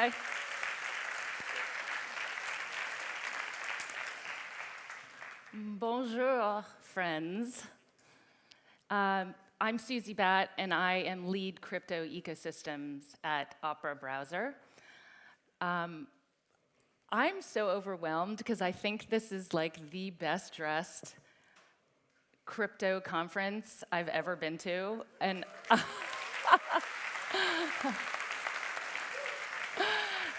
Hi. Bonjour, friends. I'm Susie Batt, and I am lead crypto ecosystems at Opera Browser. I'm so overwhelmed because I think this is like the best dressed crypto conference I've ever been to. And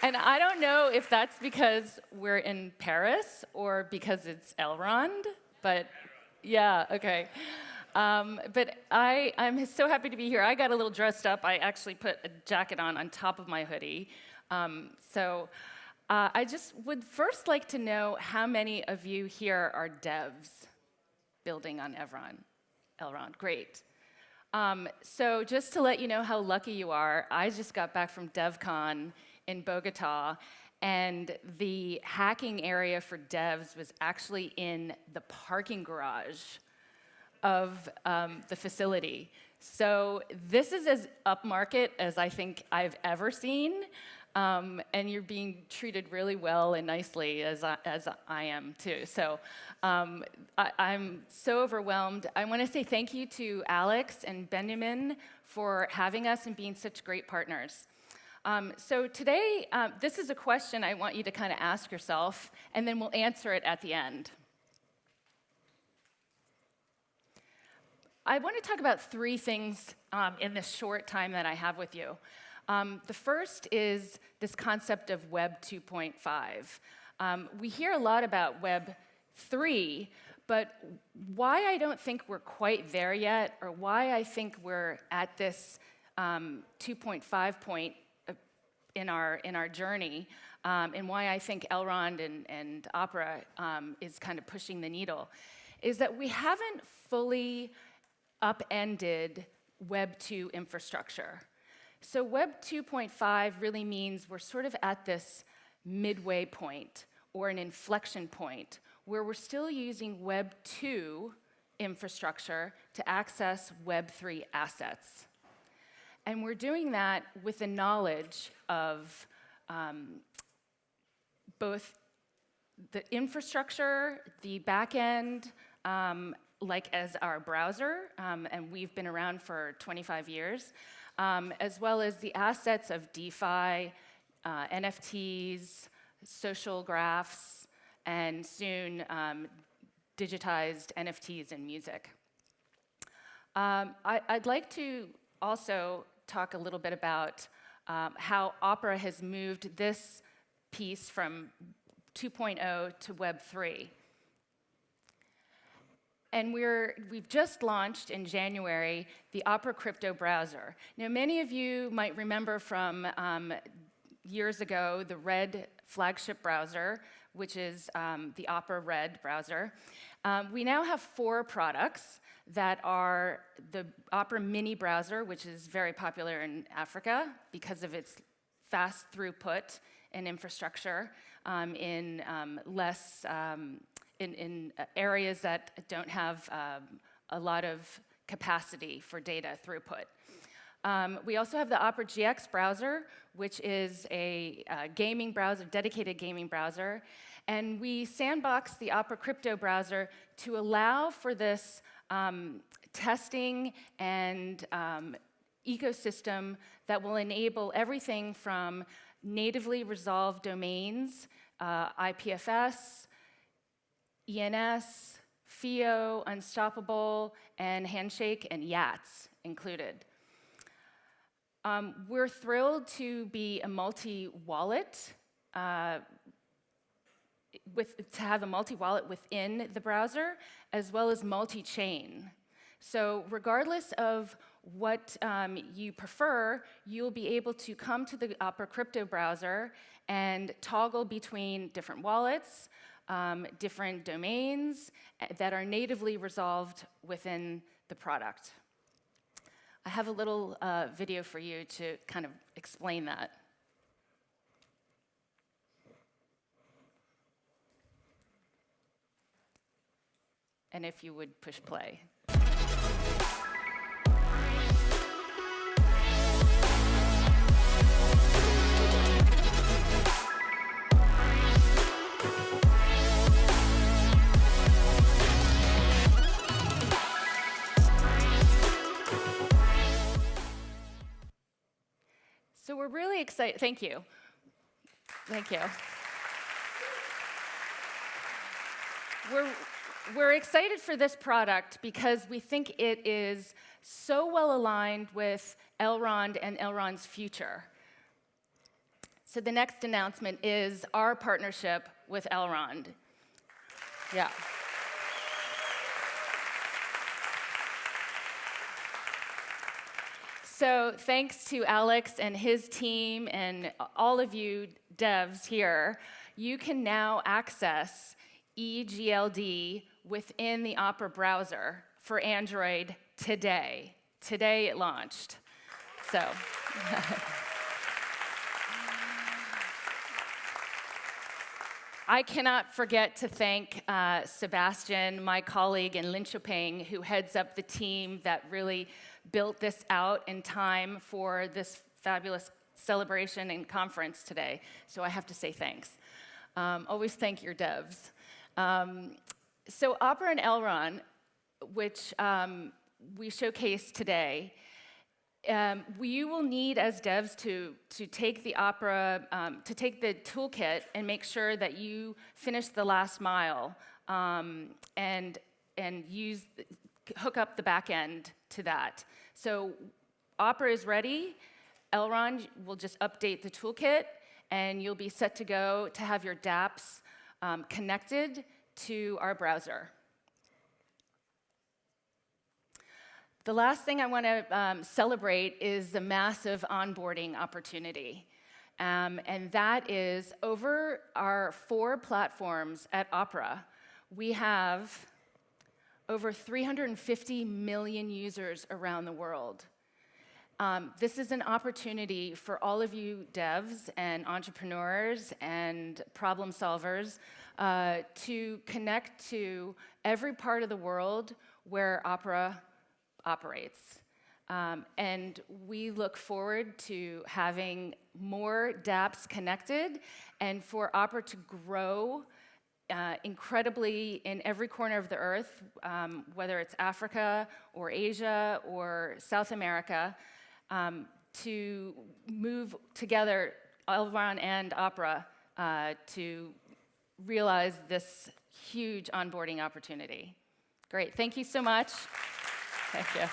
and I don't know if that's because we're in Paris or because it's Elrond, but yeah, okay. But I'm so happy to be here. I got a little dressed up. I actually put a jacket on top of my hoodie. I just would first like to know how many of you here are devs building on Elrond. Great. So just to let you know how lucky you are, I just got back from DevCon in Bogota, and the hacking area for devs was actually in the parking garage of the facility. So this is as upmarket as I think I've ever seen, and you're being treated really well and nicely as I am too. So I'm so overwhelmed. I want to say thank you to Alex and Benjamin for having us and being such great partners. So today, this is a question I want you to kind of ask yourself, and then we'll answer it at the end. I want to talk about three things in this short time that I have with you. The first is this concept of Web 2.5. We hear a lot about Web 3, but why I don't think we're quite there yet, or why I think we're at this 2.5 point in our journey, and why I think Elrond and Opera is kind of pushing the needle, is that we haven't fully upended Web 2 infrastructure. So Web 2.5 really means we're sort of at this midway point, or an inflection point, where we're still using Web 2 infrastructure to access Web 3 assets. And we're doing that with the knowledge of both the infrastructure, the back end, like as our browser, and we've been around for 25 years, as well as the assets of DeFi, NFTs, social graphs, and soon digitized NFTs and music. I'd like to also talk a little bit about how Opera has moved this piece from 2.0 to Web 3. And we've just launched in January the Opera Crypto Browser. Now, many of you might remember from years ago the Red flagship browser, which is the Opera Red browser. We now have 4 products that are the Opera Mini browser, which is very popular in Africa because of its fast throughput and infrastructure in areas that don't have a lot of capacity for data throughput. We also have the Opera GX browser, which is a gaming browser, dedicated gaming browser. And we sandbox the Opera Crypto browser to allow for this testing and ecosystem that will enable everything from natively resolved domains, IPFS, ENS, FIO, Unstoppable, and Handshake, and YATS included. We're thrilled to be a multi-wallet, to have a multi-wallet within the browser, as well as multi-chain. So regardless of what you prefer, you'll be able to come to the Opera Crypto browser and toggle between different wallets, different domains that are natively resolved within the product. I have a little video for you to kind of explain that. And if you would push play. we're really excited. Thank you. Thank you. We're excited for this product because we think it is so well aligned with Elrond and Elrond's future. So the next announcement is our partnership with Elrond. Yeah. So thanks to Alex and his team and all of you devs here, you can now access eGLD within the Opera browser for Android today. Today it launched. So. I cannot forget to thank Sebastian, my colleague in Linköping, who heads up the team that really built this out in time for this fabulous celebration and conference today. So I have to say thanks. Always thank your devs. So Opera and Elrond, which we showcased today, we will need as devs to take the Opera, to take the toolkit and make sure that you finish the last mile and hook up the back end to that. So Opera is ready. Elrond will just update the toolkit, and you'll be set to go to have your dApps connected to our browser. The last thing I want to celebrate is the massive onboarding opportunity. And that is over our 4 platforms at Opera, we have over 350 million users around the world. This is an opportunity for all of you devs and entrepreneurs and problem solvers to connect to every part of the world where Opera operates. And we look forward to having more dApps connected and for Opera to grow incredibly in every corner of the earth, whether it's Africa or Asia or South America, to move together, Elrond and Opera, to realize this huge onboarding opportunity. Great, thank you so much. Thank you.